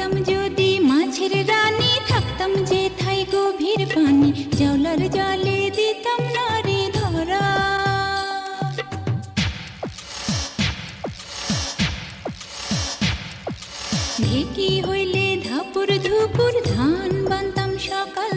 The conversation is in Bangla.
হইতাম যদি মাছের রানী, থাকতাম যে থাই গভীর পানি, জাউলার জালে দিতাম নারী ধরা। ঢেকি হইলে ধাপুর ধুপুর ধান বানতাম সকাল